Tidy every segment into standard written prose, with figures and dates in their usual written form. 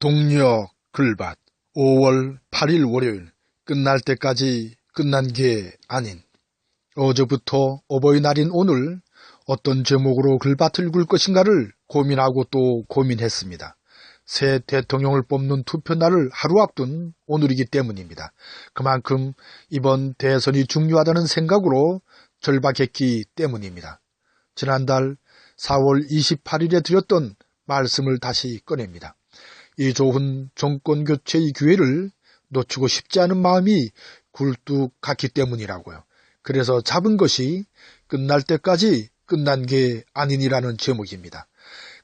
동력 글밭 5월 8일 월요일 끝날 때까지 끝난 게 아닌 어제부터 어버이날인 오늘 어떤 제목으로 글밭을 굴 것인가를 고민하고 또 고민했습니다. 새 대통령을 뽑는 투표날을 하루 앞둔 오늘이기 때문입니다. 그만큼 이번 대선이 중요하다는 생각으로 절박했기 때문입니다. 지난달 4월 28일에 드렸던 말씀을 다시 꺼냅니다. 이 좋은 정권교체의 기회를 놓치고 싶지 않은 마음이 굴뚝 같기 때문이라고요. 그래서 잡은 것이 끝날 때까지 끝난 게 아니니라는 제목입니다.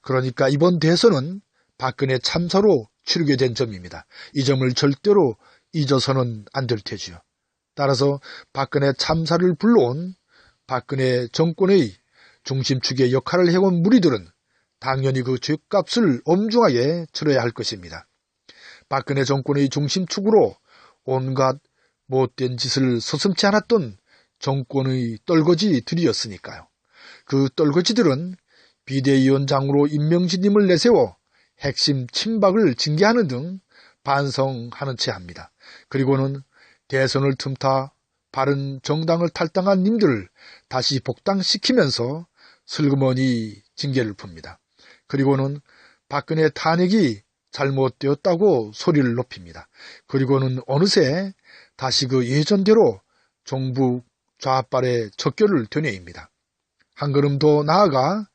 그러니까 이번 대선은 박근혜 참사로 치르게 된 점입니다. 이 점을 절대로 잊어서는 안 될 테지요. 따라서 박근혜 참사를 불러온 박근혜 정권의 중심축의 역할을 해온 무리들은 당연히 그 죗값을 엄중하게 치러야 할 것입니다. 박근혜 정권의 중심축으로 온갖 못된 짓을 서슴지 않았던 정권의 떨거지들이었으니까요. 그 떨거지들은 비대위원장으로 임명진님을 내세워 핵심 친박을 징계하는 등 반성하는 채 합니다. 그리고는 대선을 틈타 바른 정당을 탈당한 님들을 다시 복당시키면서 슬그머니 징계를 풉니다. 그리고는 박근혜 탄핵이 잘못되었다고 소리를 높입니다. 그리고는 어느새 다시 그 예전대로 정부 좌빨의 척결을 되뇌입니다. 한 걸음 더 나아가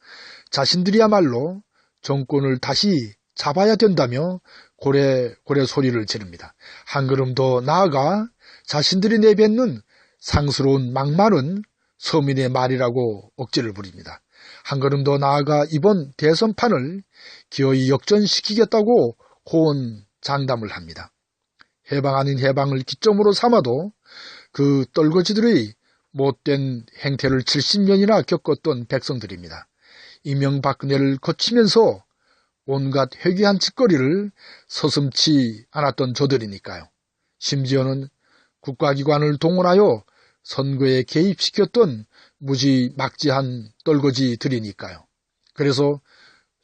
자신들이야말로 정권을 다시 잡아야 된다며 고래고래 소리를 지릅니다. 한 걸음 더 나아가 자신들이 내뱉는 상스러운 막말은 서민의 말이라고 억지를 부립니다. 한 걸음 더 나아가 이번 대선판을 기어이 역전시키겠다고 호언장담을 합니다. 해방 아닌 해방을 기점으로 삼아도 그 떨거지들의 못된 행태를 70년이나 겪었던 백성들입니다. 이명박근혜를 거치면서 온갖 회귀한 짓거리를 서슴지 않았던 저들이니까요. 심지어는 국가기관을 동원하여 선거에 개입시켰던 무지막지한 떨거지들이니까요. 그래서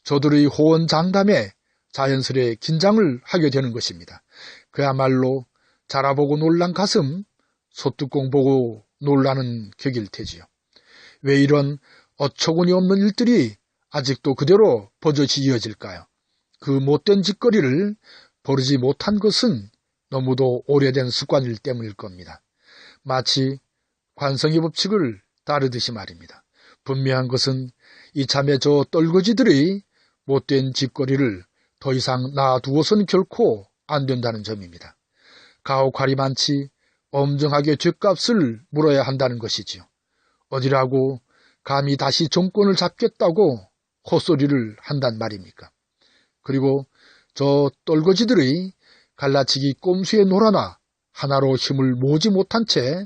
저들의 호언장담에 자연스레 긴장을 하게 되는 것입니다. 그야말로 자라보고 놀란 가슴, 소뚜껑 보고 놀라는 격일 테지요. 왜 이런 어처구니 없는 일들이 아직도 그대로 버젓이 이어질까요? 그 못된 짓거리를 버리지 못한 것은 너무도 오래된 습관일 때문일 겁니다. 마치 관성의 법칙을 따르듯이 말입니다. 분명한 것은 이참에 저 떨거지들의 못된 짓거리를 더 이상 놔두어서는 결코 안 된다는 점입니다. 가혹할이 많지 엄정하게 죗값을 물어야 한다는 것이지요. 어디라고 감히 다시 정권을 잡겠다고 헛소리를 한단 말입니까? 그리고 저 떨거지들의 갈라치기 꼼수에 놀아나 하나로 힘을 모으지 못한 채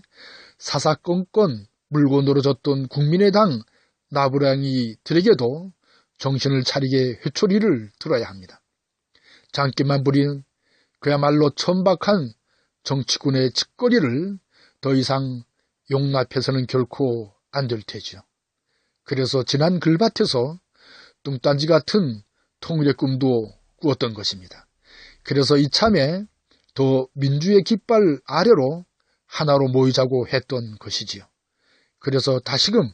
사사건건 물고 늘어졌던 국민의당 나부랭이들에게도 정신을 차리게 회초리를 들어야 합니다. 장기만 부리는 그야말로 천박한 정치군의 짓거리를 더 이상 용납해서는 결코 안 될 테지요. 그래서 지난 글밭에서 뚱딴지 같은 통일의 꿈도 꾸었던 것입니다. 그래서 이참에 더 민주의 깃발 아래로 하나로 모이자고 했던 것이지요. 그래서 다시금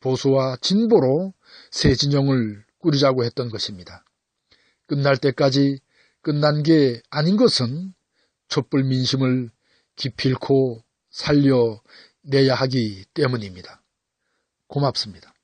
보수와 진보로 새 진영을 꾸리자고 했던 것입니다. 끝날 때까지 끝난 게 아닌 것은 촛불 민심을 기필코 살려내야 하기 때문입니다. 고맙습니다.